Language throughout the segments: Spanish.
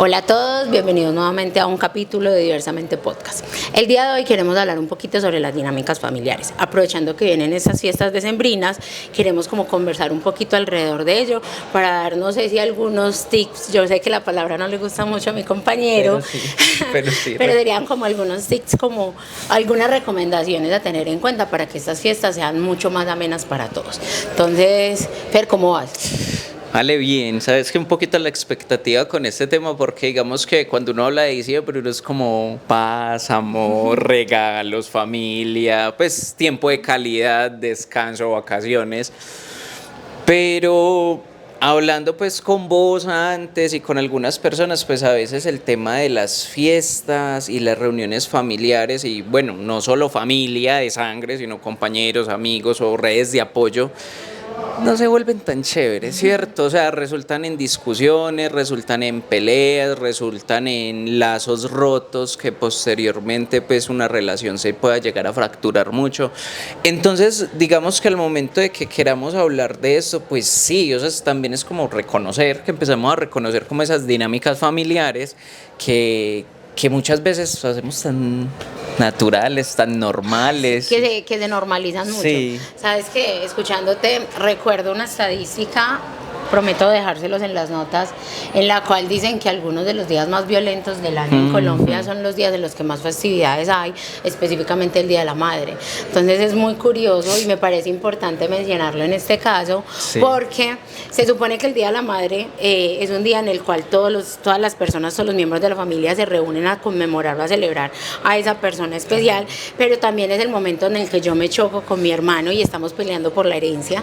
Hola a todos, bienvenidos nuevamente a un capítulo de Diversamente Podcast. El día de hoy queremos hablar un poquito sobre las dinámicas familiares. Aprovechando que vienen estas fiestas decembrinas, queremos como conversar un poquito alrededor de ello para dar, no sé si algunos tips. Yo sé que la palabra no le gusta mucho a mi compañero, pero dirían como algunos tips, como algunas recomendaciones a tener en cuenta para que estas fiestas sean mucho más amenas para todos. Entonces, Fer, ¿cómo vas? Vale, bien, sabes que un poquito la expectativa con este tema, porque digamos que cuando uno habla de diciembre uno es como paz, amor, regalos, familia, pues tiempo de calidad, descanso, vacaciones, pero hablando pues con vos antes y con algunas personas, pues a veces el tema de las fiestas y las reuniones familiares y bueno, no solo familia de sangre, sino compañeros, amigos o redes de apoyo, no se vuelven tan chéveres, ¿cierto? O sea, resultan en discusiones, resultan en peleas, resultan en lazos rotos que posteriormente pues una relación se pueda llegar a fracturar mucho. Entonces, digamos que al momento de que queramos hablar de esto, pues sí, o sea, también es como reconocer, que empezamos a reconocer como esas dinámicas familiares que muchas veces hacemos tan naturales, tan normales. Que se normalizan mucho. Sí. Sabes que escuchándote recuerdo una estadística, prometo dejárselos en las notas, en la cual dicen que algunos de los días más violentos del año en Colombia son los días en los que más festividades hay, específicamente el Día de la Madre. Entonces es muy curioso y me parece importante mencionarlo en este caso, sí, porque se supone que el Día de la Madre es un día en el cual todas las personas, todos los miembros de la familia se reúnen a conmemorar o a celebrar a esa persona especial, pero también es el momento en el que yo me choco con mi hermano y estamos peleando por la herencia.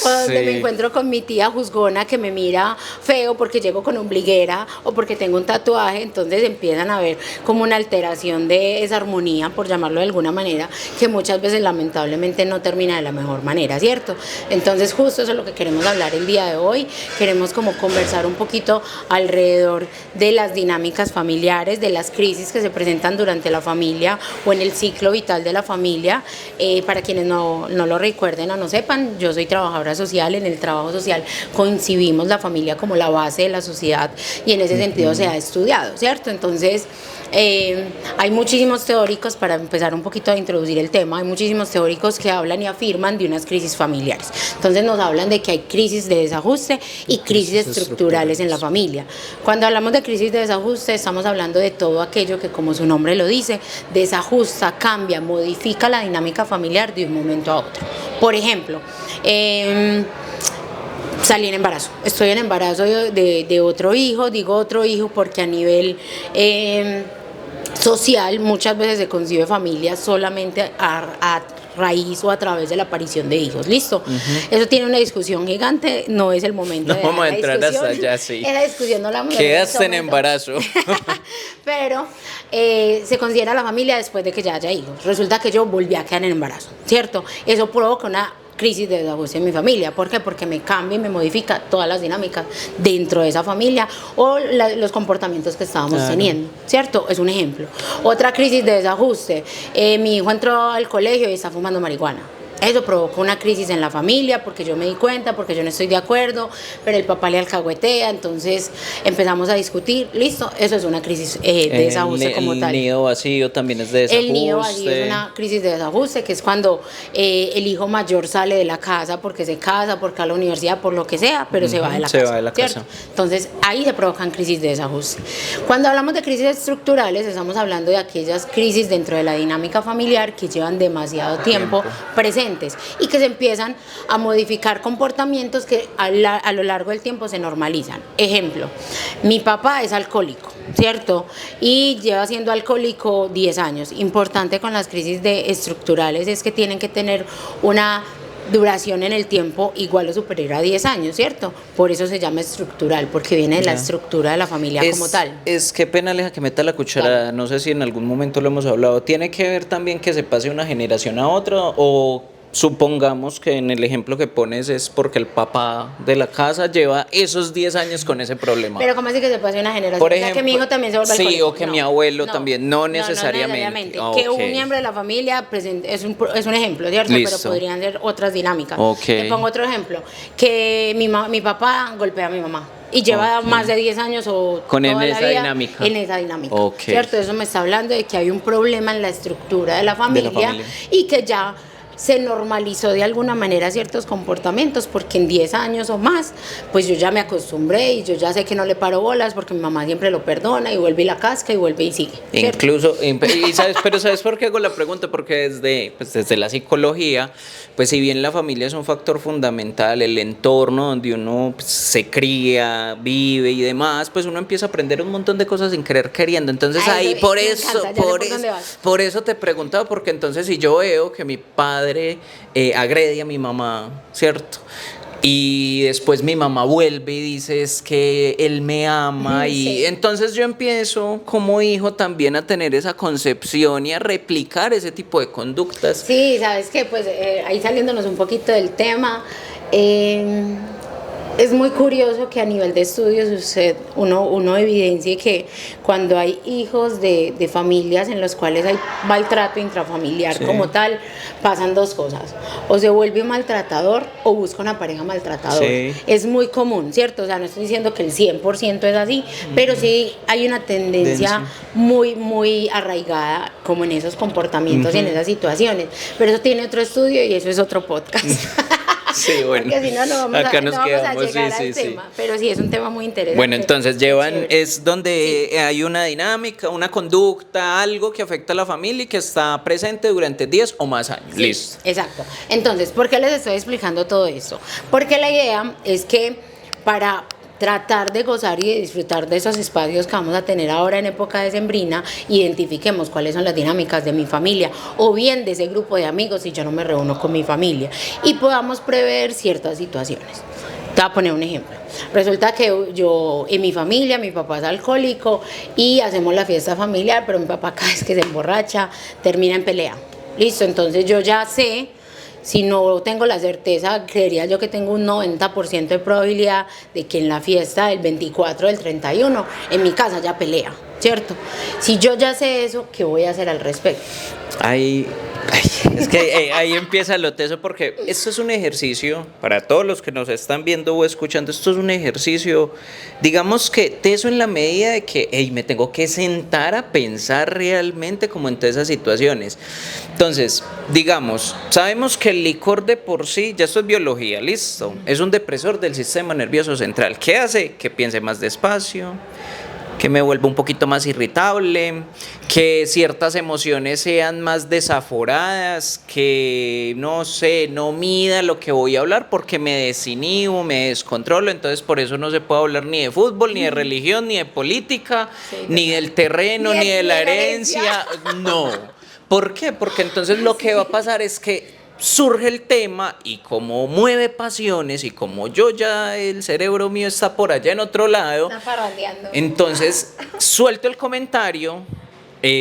O donde me encuentro con mi tía juzgona que me mira feo porque llego con ombliguera o porque tengo un tatuaje. Entonces empiezan a ver como una alteración de esa armonía, por llamarlo de alguna manera, que muchas veces lamentablemente no termina de la mejor manera, ¿cierto? Entonces justo eso es lo que queremos hablar el día de hoy. Queremos como conversar un poquito alrededor de las dinámicas familiares, de las crisis que se presentan durante la familia o en el ciclo vital de la familia. Para quienes no lo recuerden o no sepan, yo soy trabajadora social. En el trabajo social concibimos la familia como la base de la sociedad y en ese sentido se ha estudiado, ¿cierto? Entonces hay muchísimos teóricos, para empezar un poquito a introducir el tema, hay muchísimos teóricos que hablan y afirman de unas crisis familiares. Entonces nos hablan de que hay crisis de desajuste y crisis estructurales en la familia. Cuando hablamos de crisis de desajuste estamos hablando de todo aquello que, como su nombre lo dice, desajusta, cambia, modifica la dinámica familiar de un momento a otro. Por ejemplo, salí en embarazo, estoy en embarazo de otro hijo, digo otro hijo porque a nivel social muchas veces se concibe familia solamente a raíz o a través de la aparición de hijos, ¿listo? Eso tiene una discusión gigante, no es el momento de vamos a entrar hasta allá, sí. Esa discusión no la vamos a quedaste en embarazo. Pero se considera la familia después de que ya haya hijos. Resulta que yo volví a quedar en embarazo, ¿cierto? Eso provoca una crisis de desajuste en mi familia. ¿Por qué? Porque me cambia y me modifica todas las dinámicas dentro de esa familia o los comportamientos que estábamos teniendo, ¿cierto? Es un ejemplo. Otra crisis de desajuste, mi hijo entró al colegio y está fumando marihuana. Eso provocó una crisis en la familia porque yo me di cuenta, porque yo no estoy de acuerdo, pero el papá le alcahuetea, entonces empezamos a discutir, listo, eso es una crisis de desajuste como tal. El nido vacío también es de desajuste. El nido vacío es una crisis de desajuste, que es cuando el hijo mayor sale de la casa porque se casa, porque va a la universidad, por lo que sea, pero se va de la casa. Se va de la casa. Entonces ahí se provocan crisis de desajuste. Cuando hablamos de crisis estructurales, estamos hablando de aquellas crisis dentro de la dinámica familiar que llevan demasiado tiempo presentes y que se empiezan a modificar comportamientos que a lo largo del tiempo se normalizan. Ejemplo, mi papá es alcohólico, ¿cierto? Y lleva siendo alcohólico 10 años. Importante con las crisis estructurales es que tienen que tener una duración en el tiempo igual o superior a 10 años, ¿cierto? Por eso se llama estructural, porque viene de la estructura de la familia como tal. Es que pena, Aleja, que meta la cuchara, claro. No sé si en algún momento lo hemos hablado. ¿Tiene que ver también que se pase una generación a otra o supongamos que en el ejemplo que pones es porque el papá de la casa lleva esos 10 años con ese problema? Pero ¿cómo así que se pase una generación? Por ejemplo, o sea, que mi hijo también se vuelva alcohólico. Sí, o que mi abuelo también, no necesariamente. Que un miembro de la familia es un ejemplo, ¿cierto? Listo. Pero podrían ser otras dinámicas. Te pongo otro ejemplo, que mi papá golpea a mi mamá. y lleva Ok. más de 10 años o Con toda esa la vida dinámica. en esa dinámica, Ok. ¿cierto? Eso me está hablando de que hay un problema en la estructura de la familia, familia. y que ya se normalizó de alguna manera ciertos comportamientos, porque en 10 años o más, pues yo ya me acostumbré y yo ya sé que no le paro bolas porque mi mamá siempre lo perdona y vuelve y la casca y vuelve y sigue, ¿cierto? Incluso, pero ¿sabes por qué hago la pregunta? Porque desde la psicología, pues si bien la familia es un factor fundamental, el entorno donde uno pues, se cría, vive y demás, pues uno empieza a aprender un montón de cosas sin querer queriendo. Entonces Ah, ahí, eso por me eso, encanta, ya sé por por dónde eso, vas. por eso te preguntaba, porque entonces si yo veo que mi padre agrede a mi mamá, ¿cierto? Y después mi mamá vuelve y dice es que él me ama, y Sí. entonces yo empiezo como hijo también a tener esa concepción y a replicar ese tipo de conductas. Sí, sabes que pues ahí saliéndonos un poquito del tema, es muy curioso que a nivel de estudios uno evidencie que cuando hay hijos de familias en las cuales hay maltrato intrafamiliar Sí. como tal, pasan dos cosas: o se vuelve un maltratador o busca una pareja maltratadora. Sí. Es muy común, ¿cierto? O sea, no estoy diciendo que el 100% es así, pero sí hay una tendencia muy, muy arraigada como en esos comportamientos y en esas situaciones. Pero eso tiene otro estudio y eso es otro podcast. Sí, bueno. Porque si no, no vamos, Acá a, nos no vamos a quedamos, llegar sí, al sí, sí. tema. Pero sí, es un tema muy interesante. Bueno, entonces Qué llevan, chévere. es donde hay una dinámica, una conducta, algo que afecta a la familia y que está presente durante 10 o más años. Sí, Listo. exacto. Entonces, ¿por qué les estoy explicando todo esto? Porque la idea es que para tratar de gozar y de disfrutar de esos espacios que vamos a tener ahora en época decembrina, identifiquemos cuáles son las dinámicas de mi familia o bien de ese grupo de amigos si yo no me reúno con mi familia, y podamos prever ciertas situaciones. Te voy a poner un ejemplo. Resulta que yo, en mi familia, mi papá es alcohólico y hacemos la fiesta familiar, pero mi papá cada vez que se emborracha termina en pelea. Listo, entonces yo ya sé, si no tengo la certeza, creería yo que tengo un 90% de probabilidad de que en la fiesta del 24, del 31, en mi casa ya pelea, ¿cierto? Si yo ya sé eso, ¿qué voy a hacer al respecto? Es que ahí empieza lo teso, porque esto es un ejercicio para todos los que nos están viendo o escuchando. Esto es un ejercicio, digamos que teso en la medida de que me tengo que sentar a pensar realmente como en todas esas situaciones. Entonces, digamos, sabemos que el licor de por sí, ya esto es biología, listo, es un depresor del sistema nervioso central. ¿Qué hace? Que piense más despacio, que me vuelva un poquito más irritable, que ciertas emociones sean más desaforadas, que no sé, no mida lo que voy a hablar porque me desinhibo, me descontrolo. Entonces por eso no se puede hablar ni de fútbol, ni de religión, ni de política, Sí, ni del terreno, ni de la herencia. No. ¿Por qué? Porque entonces lo que va a pasar es que surge el tema, y como mueve pasiones y como yo ya el cerebro mío está por allá en otro lado, Está parrandeando. entonces suelto el comentario,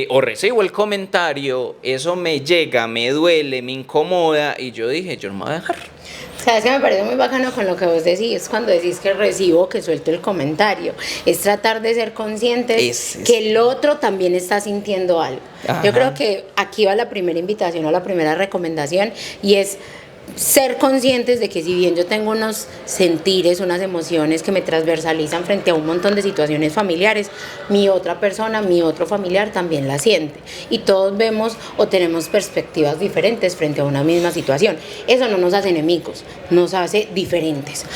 o recibo el comentario, eso me llega, me duele, me incomoda, y yo dije, yo no me voy a dejar. Sabes que me parece muy bacano con lo que vos decís cuando decís que recibo, que suelto el comentario. Es tratar de ser conscientes que el otro también está sintiendo algo. Ajá. Yo creo que aquí va la primera invitación o la primera recomendación, y es ser conscientes de que si bien yo tengo unos sentires, unas emociones que me transversalizan frente a un montón de situaciones familiares, mi otra persona, mi otro familiar también la siente, y todos vemos o tenemos perspectivas diferentes frente a una misma situación. Eso no nos hace enemigos, nos hace diferentes.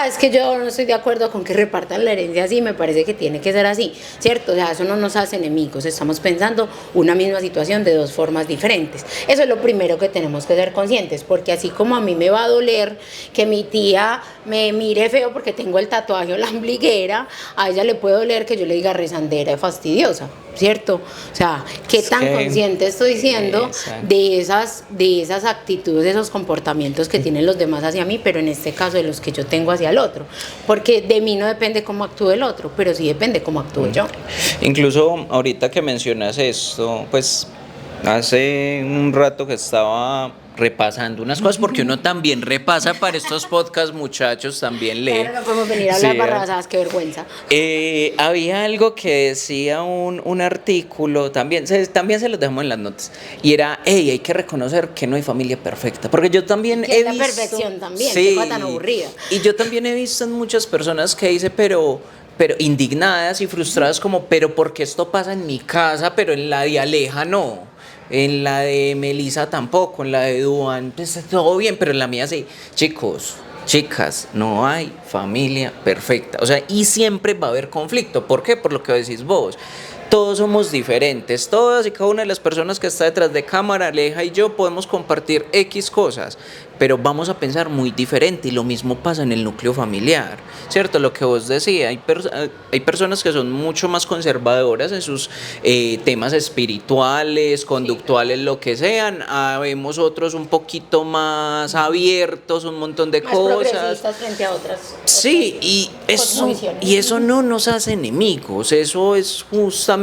Es que yo no estoy de acuerdo con que repartan la herencia así, me parece que tiene que ser así, ¿cierto? O sea, eso no nos hace enemigos, estamos pensando una misma situación de dos formas diferentes. Eso es lo primero que tenemos que ser conscientes, porque así como a mí me va a doler que mi tía me mire feo porque tengo el tatuaje o la ombliguera, a ella le puede doler que yo le diga rezandera y fastidiosa, ¿cierto? O sea, ¿qué tan consciente estoy siendo de esas actitudes, de esos comportamientos que tienen los demás hacia mí, pero en este caso de los que yo tengo hacia el otro? Porque de mí no depende cómo actúe el otro, pero sí depende cómo actúe yo. Incluso ahorita que mencionas esto, pues hace un rato que estaba repasando unas cosas, porque uno también repasa para estos podcasts, muchachos, también lee. Claro, no podemos venir a hablar Sí, barrabasadas, qué vergüenza. había algo que decía un artículo, también se los dejamos en las notas, y era, hey, hay que reconocer que no hay familia perfecta, porque yo también Que he es la visto... perfección también, Sí, qué cosa tan aburrida. y yo también he visto en muchas personas que dice, pero indignadas y frustradas como, pero porque esto pasa en mi casa, pero en la de Aleja no, en la de Melissa tampoco, en la de Duan, pues todo bien, pero en la mía sí. Chicos, chicas, no hay familia perfecta, o sea, y siempre va a haber conflicto. ¿Por qué? Por lo que decís vos. Todos somos diferentes, todas y cada una de las personas que está detrás de cámara, Aleja y yo, podemos compartir X cosas, pero vamos a pensar muy diferente, y lo mismo pasa en el núcleo familiar, ¿cierto? Lo que vos decías, hay personas que son mucho más conservadoras en sus temas espirituales, conductuales, lo que sean, vemos otros un poquito más abiertos, un montón de Más cosas. progresistas frente a otras. Sí, y eso no nos hace enemigos, eso es justamente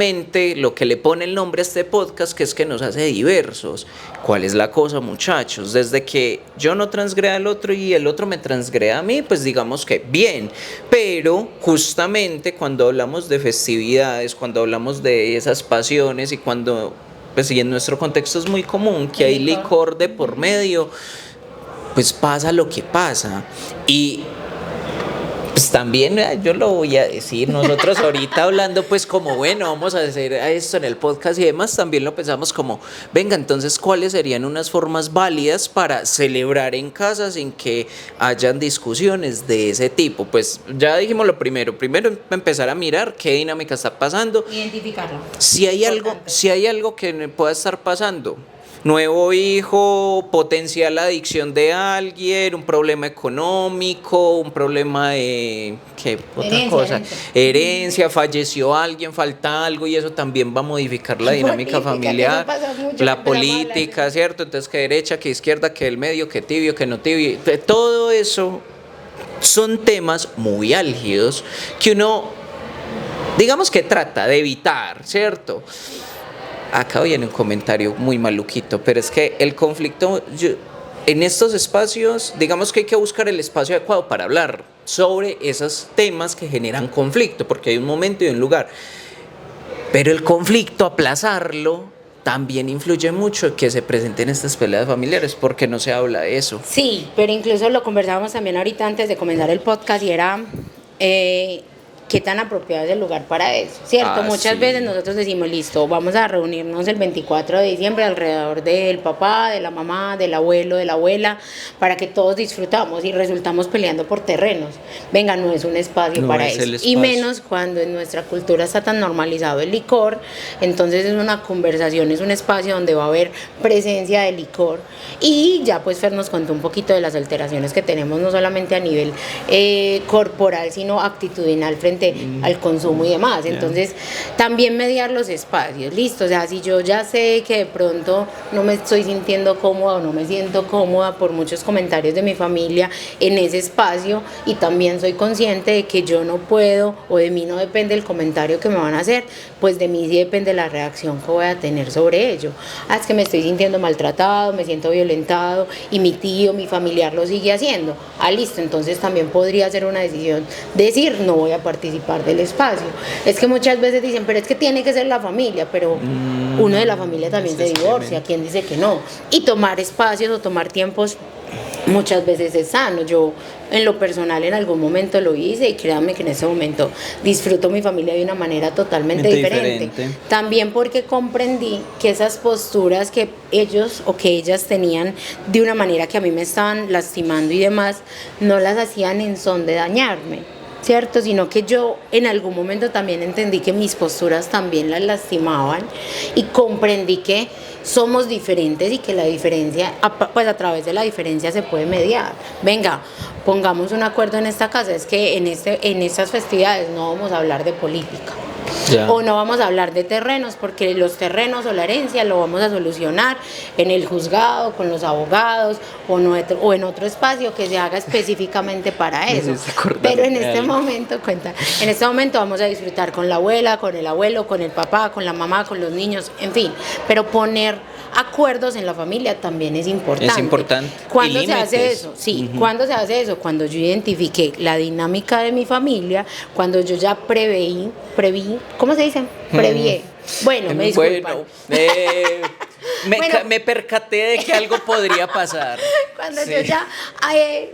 lo que le pone el nombre a este podcast, que es que nos hace diversos. ¿Cuál es la cosa, muchachos? Desde que yo no transgreda al otro y el otro me transgreda a mí, pues digamos que bien, pero justamente cuando hablamos de festividades, cuando hablamos de esas pasiones y cuando, pues y en nuestro contexto es muy común que hay licor de por medio, pues pasa lo que pasa. Y pues también yo lo voy a decir, nosotros ahorita hablando pues como bueno, vamos a hacer esto en el podcast y demás, también lo pensamos como, venga, entonces ¿cuáles serían unas formas válidas para celebrar en casa sin que hayan discusiones de ese tipo? Pues ya dijimos lo primero empezar a mirar qué dinámica está pasando. Identificarlo. Si hay algo que pueda estar pasando, nuevo hijo, potencial adicción de alguien, un problema económico, un problema de ¿qué otra cosa? Herencia, falleció alguien, falta algo, y eso también va a modificar la dinámica familiar, la política, ¿cierto? Entonces, que derecha, que izquierda, que el medio, que tibio, que no tibio, todo eso son temas muy álgidos que uno, digamos que trata de evitar, ¿cierto? Acá viene un comentario muy maluquito, pero es que el conflicto, en estos espacios, digamos que hay que buscar el espacio adecuado para hablar sobre esos temas que generan conflicto, porque hay un momento y un lugar. Pero el conflicto, aplazarlo, también influye mucho en que se presenten estas peleas familiares, porque no se habla de eso. Sí, pero incluso lo conversábamos también ahorita antes de comenzar el podcast, y era qué tan apropiado es el lugar para eso, ¿cierto? Muchas veces nosotros decimos, listo, vamos a reunirnos el 24 de diciembre alrededor del papá, de la mamá, del abuelo, de la abuela, para que todos disfrutamos, y resultamos peleando por terrenos. Venga, no es un espacio para eso. Y menos cuando en nuestra cultura está tan normalizado el licor, entonces es una conversación, es un espacio donde va a haber presencia de licor. Y ya pues Fer nos contó un poquito de las alteraciones que tenemos, no solamente a nivel corporal, sino actitudinal frente al consumo y demás. Entonces, también mediar los espacios, listo. O sea, si yo ya sé que de pronto no me estoy sintiendo cómoda o no me siento cómoda por muchos comentarios de mi familia en ese espacio, y también soy consciente de que yo no puedo, o de mí no depende el comentario que me van a hacer, pues de mí sí depende la reacción que voy a tener sobre ello. Es que me estoy sintiendo maltratado, me siento violentado, y mi tío, mi familiar lo sigue haciendo. Listo, entonces también podría ser una decisión decir, no voy a participar del espacio. Es que muchas veces dicen, pero es que tiene que ser la familia, pero uno de la familia también se divorcia, ¿quién dice que no? Y tomar espacios o tomar tiempos muchas veces es sano. Yo en lo personal en algún momento lo hice, y créanme que en ese momento disfruto mi familia de una manera totalmente diferente. También porque comprendí que esas posturas que ellos o que ellas tenían de una manera que a mí me estaban lastimando y demás, no las hacían en son de dañarme, ¿cierto? Sino que yo en algún momento también entendí que mis posturas también las lastimaban, y comprendí que somos diferentes y que la diferencia, pues a través de la diferencia se puede mediar. Venga, pongamos un acuerdo en esta casa, es que en estas festividades no vamos a hablar de política. Ya. O no vamos a hablar de terrenos, porque los terrenos o la herencia lo vamos a solucionar en el juzgado, con los abogados, o en otro espacio que se haga específicamente para eso. Pero en este momento, en este momento vamos a disfrutar con la abuela, con el abuelo, con el papá, con la mamá, con los niños, en fin, pero poner acuerdos en la familia también es importante. Es importante. ¿Cuándo Y se hace límites. eso? Sí, ¿cuándo se hace eso? Cuando yo identifiqué la dinámica de mi familia, cuando yo ya preví, ¿cómo se dice? Previé. Bueno, me disculpan. Bueno, Bueno. me percaté de que algo podría pasar. Cuando Sí. yo ya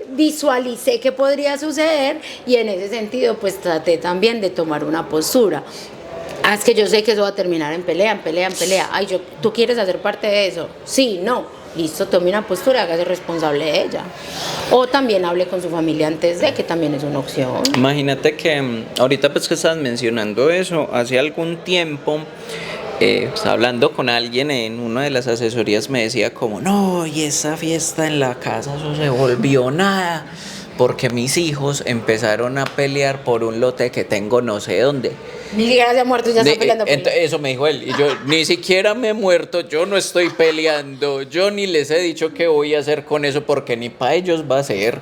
visualicé qué podría suceder y en ese sentido pues traté también de tomar una postura. Es que yo sé que eso va a terminar en pelea. Ay, ¿tú quieres hacer parte de eso? Sí, no. Listo, tome una postura, hágase responsable de ella. O también hable con su familia antes de, que también es una opción. Imagínate que ahorita pues que estás mencionando eso, hace algún tiempo estaba hablando con alguien en una de las asesorías, me decía como, no, y esa fiesta en la casa, eso se volvió nada, porque mis hijos empezaron a pelear por un lote que tengo no sé dónde. Ni siquiera se ha muerto y ya está peleando por él. Eso me dijo él, y yo ni siquiera me he muerto, yo no estoy peleando, yo ni les he dicho qué voy a hacer con eso, porque ni para ellos va a ser.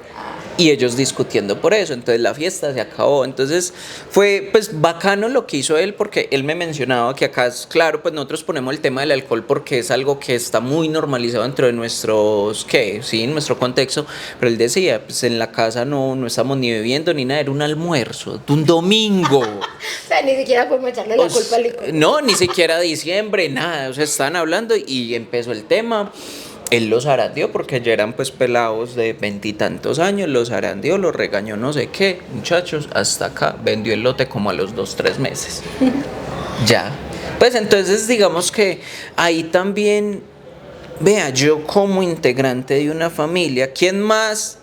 Y ellos discutiendo por eso, entonces la fiesta se acabó. Entonces fue pues bacano lo que hizo él, porque él me mencionaba que acá es claro, pues nosotros ponemos el tema del alcohol porque es algo que está muy normalizado dentro de nuestros, en nuestro contexto, pero él decía, pues en la casa no estamos ni bebiendo ni nada, era un almuerzo, un domingo. O sea, ni siquiera podemos echarle la culpa al licor. No, ni siquiera diciembre, nada, o sea, estaban hablando y empezó el tema. Él los zarandeó porque ya eran pues pelados de 20 y tantos años, los zarandeó, los regañó no sé qué, muchachos, hasta acá, vendió el lote como a los 2-3 meses. Ya. Pues entonces digamos que ahí también, vea, yo como integrante de una familia, ¿quién más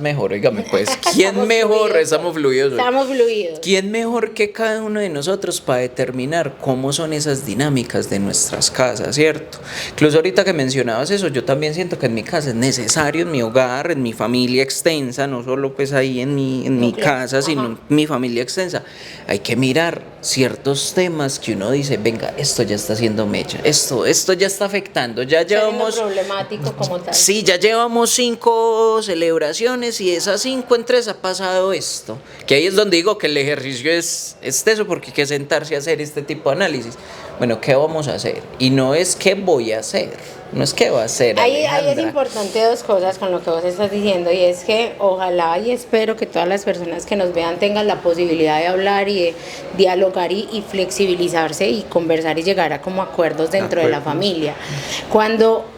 mejor? Óigame pues, ¿quién Estamos mejor? fluidos. Estamos fluidos. Estamos fluidos. ¿Quién mejor que cada uno de nosotros para determinar cómo son esas dinámicas de nuestras casas, cierto? Incluso ahorita que mencionabas eso, yo también siento que en mi casa es necesario, en mi hogar, en mi familia extensa, no solo pues ahí en mi casa, sino en mi familia extensa, hay que mirar ciertos temas que uno dice, venga, esto ya está haciendo mecha, esto ya está afectando, ya llevamos... problemático como tal. Sí, ya llevamos 5 celebraciones y esas 5 en 3 ha pasado esto. Que ahí es donde digo que el ejercicio es eso, porque hay que sentarse a hacer este tipo de análisis. Bueno, ¿qué vamos a hacer? Y no es qué voy a hacer, no es qué va a hacer. Ahí es Alejandra. importante dos cosas con lo que vos estás diciendo, y es que ojalá y espero que todas las personas que nos vean tengan la posibilidad de hablar y de dialogar y flexibilizarse y conversar y llegar a como acuerdos dentro de la familia.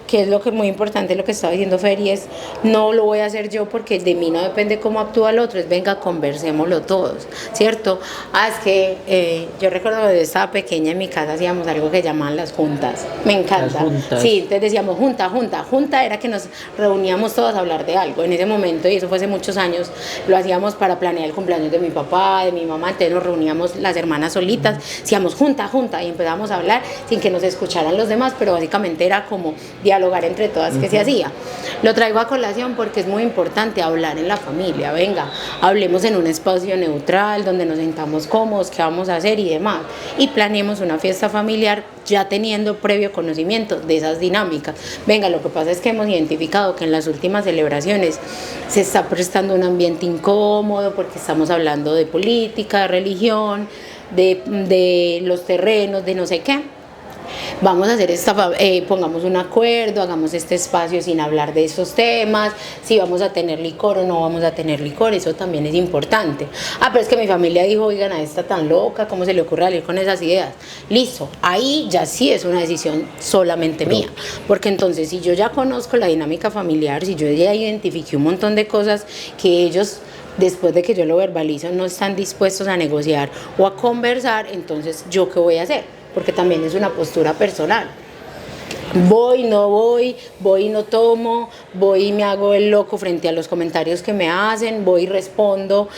Que es lo que es muy importante lo que estaba diciendo Feri, es no lo voy a hacer yo porque de mí no depende cómo actúa el otro, es venga, conversémoslo todos, ¿cierto? Es que yo recuerdo cuando yo estaba pequeña en mi casa hacíamos algo que llamaban las juntas, me encanta. Las juntas. Sí, entonces decíamos junta era que nos reuníamos todos a hablar de algo, en ese momento, y eso fue hace muchos años, lo hacíamos para planear el cumpleaños de mi papá, de mi mamá, entonces nos reuníamos las hermanas solitas, decíamos junta, y empezábamos a hablar sin que nos escucharan los demás, pero básicamente era como dialogar entre todas que se hacía. Lo traigo a colación porque es muy importante hablar en la familia, venga, hablemos en un espacio neutral donde nos sentamos cómodos, qué vamos a hacer y demás, y planeemos una fiesta familiar ya teniendo previo conocimiento de esas dinámicas. Venga, lo que pasa es que hemos identificado que en las últimas celebraciones se está prestando un ambiente incómodo porque estamos hablando de política, de religión, de los terrenos, de no sé qué. Vamos a hacer pongamos un acuerdo, hagamos este espacio sin hablar de esos temas, si vamos a tener licor o no vamos a tener licor, eso también es importante. Pero es que mi familia dijo, oigan, a esta tan loca, ¿cómo se le ocurre salir con esas ideas? Listo, ahí ya sí es una decisión solamente mía, porque entonces si yo ya conozco la dinámica familiar, si yo ya identifiqué un montón de cosas que ellos, después de que yo lo verbalizo, no están dispuestos a negociar o a conversar, entonces ¿yo qué voy a hacer? Porque también es una postura personal. Voy y no tomo, voy y me hago el loco frente a los comentarios que me hacen, voy y respondo,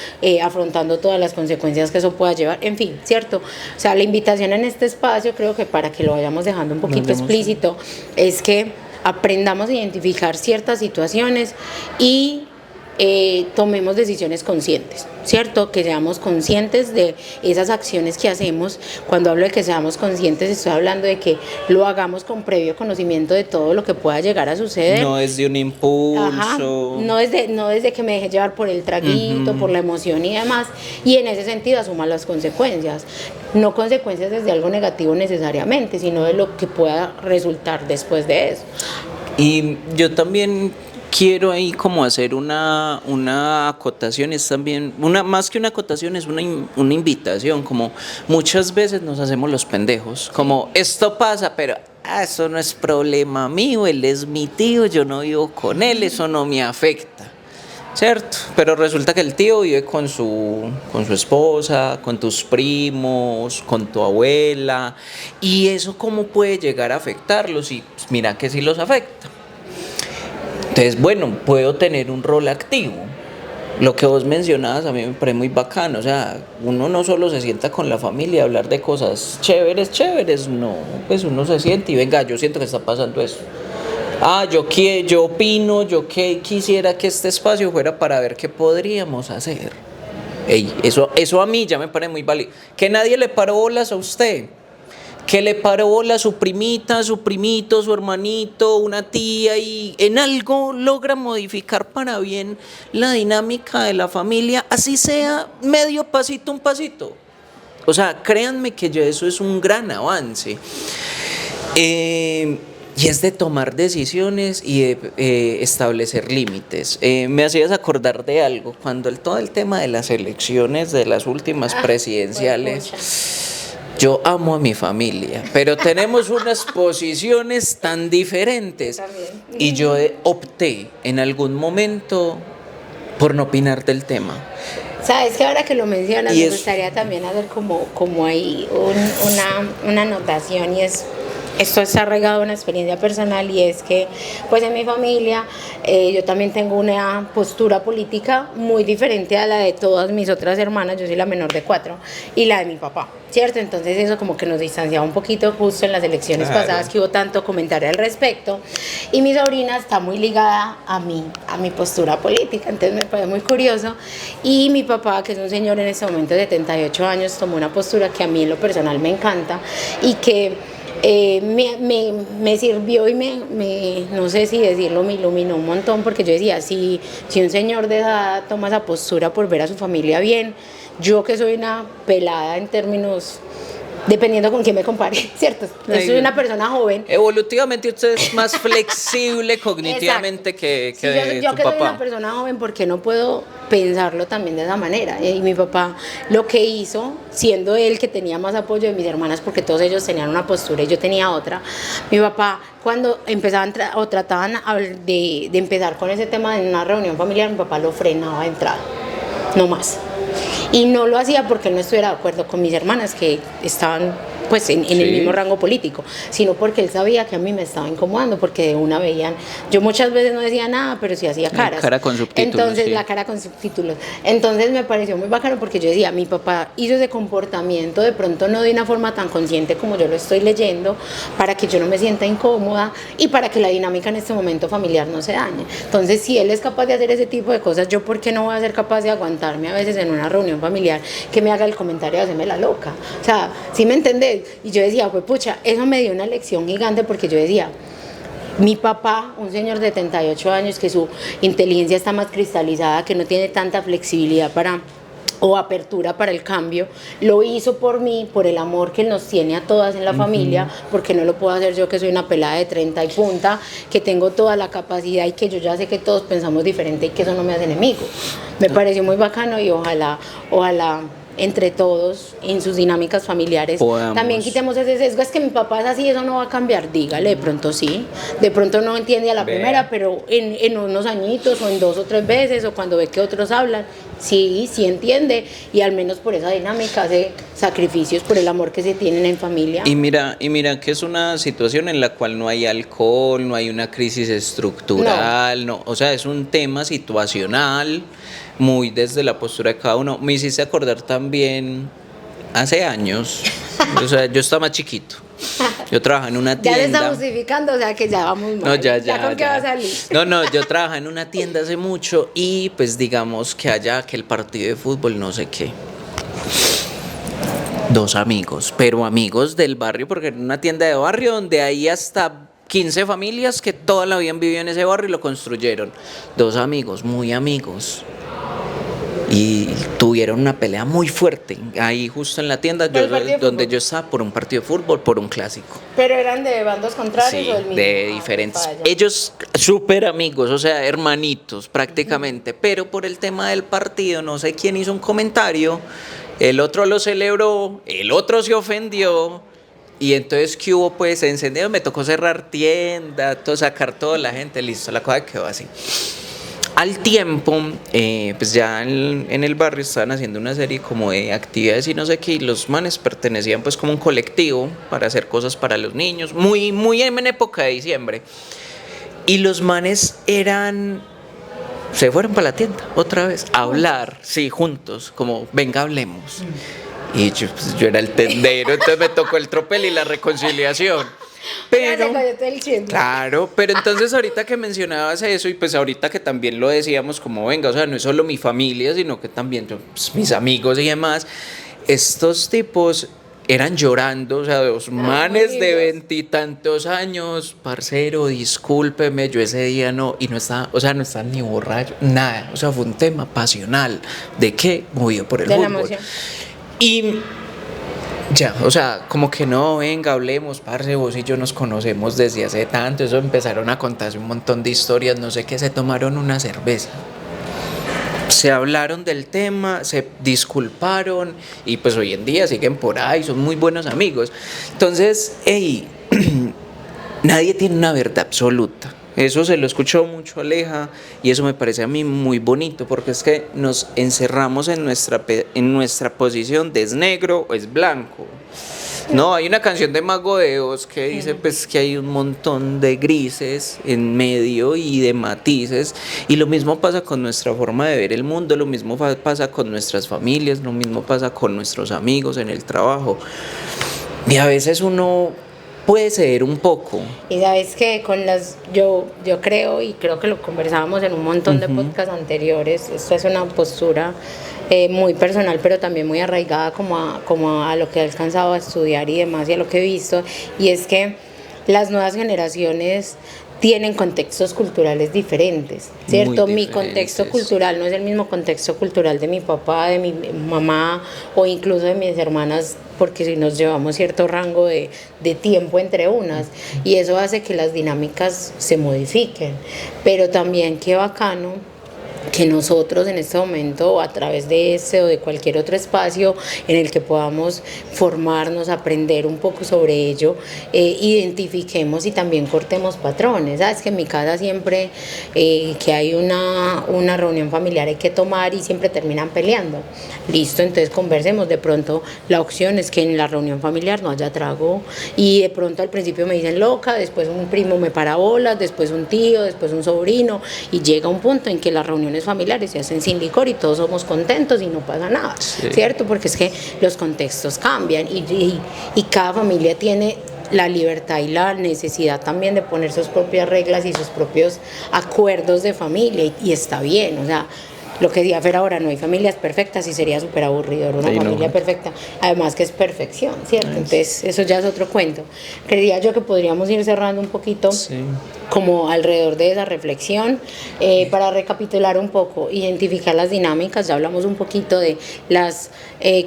afrontando todas las consecuencias que eso pueda llevar, en fin, ¿cierto? O sea, la invitación en este espacio, creo que para que lo vayamos dejando un poquito explícito, es que aprendamos a identificar ciertas situaciones y tomemos decisiones conscientes, ¿cierto? Que seamos conscientes de esas acciones que hacemos. Cuando hablo de que seamos conscientes, estoy hablando de que lo hagamos con previo conocimiento de todo lo que pueda llegar a suceder. No es de un impulso. Ajá, no desde que me deje llevar por el traguito, por la emoción y demás, y en ese sentido asuma las consecuencias. No consecuencias desde algo negativo necesariamente, sino de lo que pueda resultar después de eso. Y yo también quiero ahí como hacer una acotación, es también, más que una acotación, es una invitación, como muchas veces nos hacemos los pendejos, como esto pasa, pero eso no es problema mío, él es mi tío, yo no vivo con él, eso no me afecta, ¿cierto? Pero resulta que el tío vive con su esposa, con tus primos, con tu abuela, y eso cómo puede llegar a afectarlos, y pues, mira que sí los afecta. Entonces, bueno, puedo tener un rol activo. Lo que vos mencionabas a mí me parece muy bacano. O sea, uno no solo se sienta con la familia a hablar de cosas chéveres, no. Pues uno se siente y venga, yo siento que está pasando eso. Yo opino, yo quisiera que este espacio fuera para ver qué podríamos hacer. Ey, eso a mí ya me parece muy válido. Que nadie le paró bolas a usted. Que le paró bola a su primita, su primito, su hermanito, una tía, y en algo logra modificar para bien la dinámica de la familia, así sea medio pasito, un pasito. O sea, créanme que ya eso es un gran avance. Y es de tomar decisiones y de establecer límites. Me hacías acordar de algo, cuando todo el tema de las elecciones, de las últimas presidenciales... Yo amo a mi familia, pero tenemos unas posiciones tan diferentes. Y yo opté en algún momento por no opinar del tema. Sabes que ahora que lo mencionas, me gustaría también hacer como ahí una anotación, y esto está regado a una experiencia personal, y es que pues en mi familia yo también tengo una postura política muy diferente a la de todas mis otras hermanas. Yo soy la menor de 4 y la de mi papá, ¿cierto? Entonces eso como que nos distanciaba un poquito justo en las elecciones pasadas, que hubo tanto comentario al respecto, y mi sobrina está muy ligada a mi postura política, entonces me parece muy curioso. Y mi papá, que es un señor en este momento de 78 años, tomó una postura que a mí en lo personal me encanta y que me sirvió y no sé si decirlo, me iluminó un montón, porque yo decía, si un señor de edad toma esa postura por ver a su familia bien, yo que soy una pelada en términos, dependiendo con quién me compare, ¿cierto? Yo soy una persona joven. Evolutivamente usted es más flexible cognitivamente que sí, yo tu que papá. Soy una persona joven, ¿por qué no puedo pensarlo también de esa manera? Y mi papá lo que hizo, siendo él que tenía más apoyo de mis hermanas, porque todos ellos tenían una postura y yo tenía otra, mi papá cuando empezaban o trataban de empezar con ese tema en una reunión familiar, mi papá lo frenaba de entrada, no más. Y no lo hacía porque él no estuviera de acuerdo con mis hermanas, que estaban pues en el mismo rango político, sino porque él sabía que a mí me estaba incomodando, porque de una veían, yo muchas veces no decía nada, pero sí hacía caras. La cara con subtítulos. Entonces, la cara con subtítulos. Entonces me pareció muy bacano, porque yo decía, mi papá hizo ese comportamiento, de pronto no de una forma tan consciente como yo lo estoy leyendo, para que yo no me sienta incómoda y para que la dinámica en este momento familiar no se dañe. Entonces, si él es capaz de hacer ese tipo de cosas, yo ¿por qué no voy a ser capaz de aguantarme a veces en una reunión familiar que me haga el comentario de hacerme la loca? O sea, ¿sí me entendés? Y yo decía, pues pucha, eso me dio una lección gigante, porque yo decía, mi papá, un señor de 78 años, que su inteligencia está más cristalizada, que no tiene tanta flexibilidad o apertura para el cambio, lo hizo por mí, por el amor que nos tiene a todas en la familia, porque no lo puedo hacer yo, que soy una pelada de 30 y punta, que tengo toda la capacidad y que yo ya sé que todos pensamos diferente y que eso no me hace enemigo. Me pareció muy bacano, y ojalá entre todos, en sus dinámicas familiares, también quitemos ese sesgo. Es que mi papá es así, eso no va a cambiar. Dígale, de pronto sí, de pronto no entiende a la primera, pero en unos añitos, o en 2 o 3 veces, o cuando ve que otros hablan, sí entiende, y al menos por esa dinámica hace sacrificios por el amor que se tienen en familia. Y mira que es una situación en la cual no hay alcohol, no hay una crisis estructural, no, o sea, es un tema situacional, muy desde la postura de cada uno. Me hiciste acordar también hace años, o sea, yo estaba más chiquito, Yo trabajaba en una Ya tienda. le está justificando, o sea que ya vamos mal. No, ya. ¿Con qué va a salir? No, yo trabajaba en una tienda hace mucho y pues digamos que allá que el partido de fútbol no sé qué. Dos amigos, pero amigos del barrio, porque era una tienda de barrio donde hay hasta 15 familias que toda la vida han vivido en ese barrio y lo construyeron. Dos amigos, muy amigos. Y tuvieron una pelea muy fuerte ahí justo en la tienda donde yo estaba por un partido de fútbol, por un clásico. ¿Pero eran de bandos contrarios Sí, o del mismo? de diferentes. Ellos súper amigos, o sea, hermanitos prácticamente, pero por el tema del partido, no sé quién hizo un comentario, el otro lo celebró, el otro se ofendió. Y entonces, ¿qué hubo? Pues se encendió, me tocó cerrar tienda, todo, sacar toda la gente, listo, la cosa quedó así. Al tiempo, pues ya en el barrio estaban haciendo una serie como de actividades y no sé qué, y los manes pertenecían pues como un colectivo para hacer cosas para los niños, muy en época de diciembre. Y los manes se fueron para la tienda otra vez a hablar, sí, juntos, como venga, hablemos. Y yo era el tendero, entonces me tocó el tropel y la reconciliación. Pero, claro, pero entonces ahorita que mencionabas eso y pues ahorita que también lo decíamos como venga, o sea, no es solo mi familia, sino que también pues, mis amigos y demás, estos tipos eran llorando, o sea, dos manes de 20 y tantos años, parcero, discúlpeme, yo ese día no estaba, o sea, no estaba ni borracho, nada, o sea, fue un tema pasional, ¿de qué? Movido por el fútbol. La emoción. Y ya, o sea, como que no, venga, hablemos, parce, vos y yo nos conocemos desde hace tanto, eso empezaron a contarse un montón de historias, no sé qué, se tomaron una cerveza, se hablaron del tema, se disculparon y pues hoy en día siguen por ahí, son muy buenos amigos. Entonces, nadie tiene una verdad absoluta. Eso se lo escuchó mucho Aleja y eso me parece a mí muy bonito porque es que nos encerramos en nuestra posición de es negro o es blanco. No, hay una canción de Mago de Oz que dice pues que hay un montón de grises en medio y de matices y lo mismo pasa con nuestra forma de ver el mundo, lo mismo pasa con nuestras familias, lo mismo pasa con nuestros amigos en el trabajo y a veces uno puede ceder un poco. Y sabes que yo creo, y creo que lo conversábamos en un montón de podcasts anteriores, esto es una postura muy personal, pero también muy arraigada como a lo que he alcanzado a estudiar y demás, y a lo que he visto, y es que las nuevas generaciones tienen contextos culturales diferentes, ¿cierto? Mi contexto cultural no es el mismo contexto cultural de mi papá, de mi mamá o incluso de mis hermanas, porque si nos llevamos cierto rango de tiempo entre unas, y eso hace que las dinámicas se modifiquen, pero también qué bacano que nosotros en este momento, a través de este o de cualquier otro espacio en el que podamos formarnos, aprender un poco sobre ello, identifiquemos y también cortemos patrones. Sabes que en mi casa siempre que hay una reunión familiar hay que tomar y siempre terminan peleando. Listo, entonces conversemos. De pronto la opción es que en la reunión familiar no haya trago y de pronto al principio me dicen loca, después un primo me para bolas, después un tío, después un sobrino, y llega un punto en que las reuniones familiares se hacen sin licor y todos somos contentos y no pasa nada, sí. ¿Cierto? Porque es que los contextos cambian y cada familia tiene la libertad y la necesidad también de poner sus propias reglas y sus propios acuerdos de familia y está bien, o sea, lo que decía Fer ahora, no hay familias perfectas y sería súper aburrido una familia perfecta, además que es perfección, ¿cierto? Entonces eso ya es otro cuento. Creía yo que podríamos ir cerrando un poquito como alrededor de esa reflexión, para recapitular un poco, identificar las dinámicas. Ya hablamos un poquito de las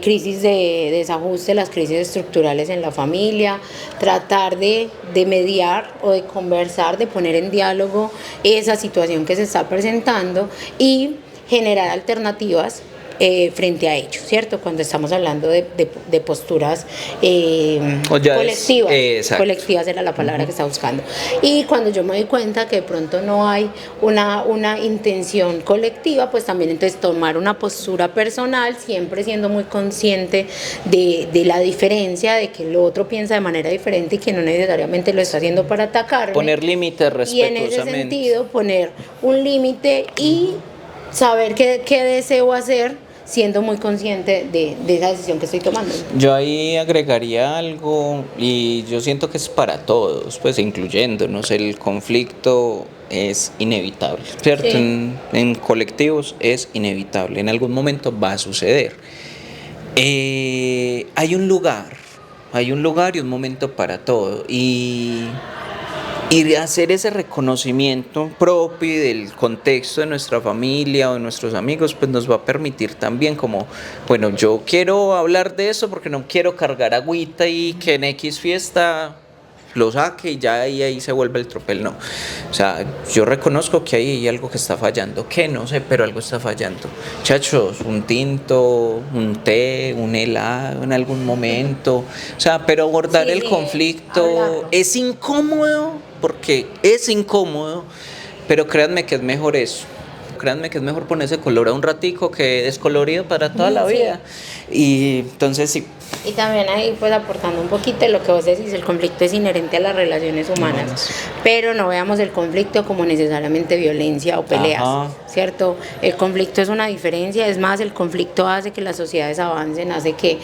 crisis de desajuste, las crisis estructurales en la familia, tratar de mediar o de conversar, de poner en diálogo esa situación que se está presentando y generar alternativas frente a ello, ¿cierto? Cuando estamos hablando de posturas colectivas, colectivas era la palabra que estaba buscando. Y cuando yo me doy cuenta que de pronto no hay una intención colectiva, pues también entonces tomar una postura personal, siempre siendo muy consciente de la diferencia, de que el otro piensa de manera diferente y que no necesariamente lo está haciendo para atacarme. Poner límites respetuosamente. Y en ese sentido poner un límite y saber qué deseo hacer siendo muy consciente de esa decisión que estoy tomando. Yo ahí agregaría algo y yo siento que es para todos, pues incluyéndonos, el conflicto es inevitable, ¿cierto? Sí. En colectivos es inevitable, en algún momento va a suceder. Hay un lugar y un momento para todo y hacer ese reconocimiento propio y del contexto de nuestra familia o de nuestros amigos, pues nos va a permitir también como, bueno, yo quiero hablar de eso porque no quiero cargar agüita y que en X fiesta lo saque y ya ahí se vuelve el tropel, no. O sea, yo reconozco que ahí hay algo que está fallando, que no sé, pero algo está fallando. Chachos, un tinto, un té, un helado en algún momento. O sea, pero abordar Sí, el conflicto hablarlo. es incómodo, porque es incómodo, pero créanme que es mejor eso. Créanme que es mejor ponerse color a un ratico que descolorido para toda la Sí. vida. Y entonces sí. Y también ahí pues aportando un poquito lo que vos decís, el conflicto es inherente a las relaciones humanas, Sí. pero no veamos el conflicto como necesariamente violencia o peleas, Ajá. ¿cierto? El conflicto es una diferencia, es más, el conflicto hace que las sociedades avancen, hace que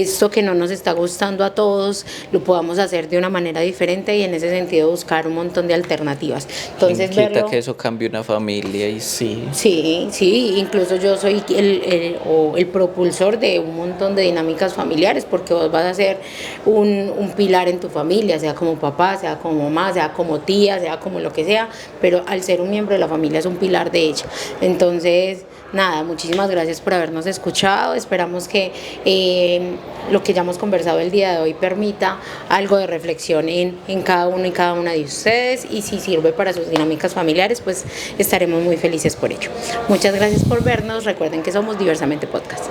esto que no nos está gustando a todos lo podamos hacer de una manera diferente y en ese sentido buscar un montón de alternativas. Entonces ¿Quién quita verlo... que eso cambie una familia? Y sí. Sí, sí, incluso yo soy el propulsor de un montón de dinámicas familiares, porque vos vas a ser un pilar en tu familia, sea como papá, sea como mamá, sea como tía, sea como lo que sea, pero al ser un miembro de la familia es un pilar de ella. Entonces, nada, muchísimas gracias por habernos escuchado, esperamos que lo que ya hemos conversado el día de hoy permita algo de reflexión en cada uno y cada una de ustedes, y si sirve para sus dinámicas familiares, pues estaremos muy felices por ello. Muchas gracias por vernos, recuerden que somos Diversamente Podcast.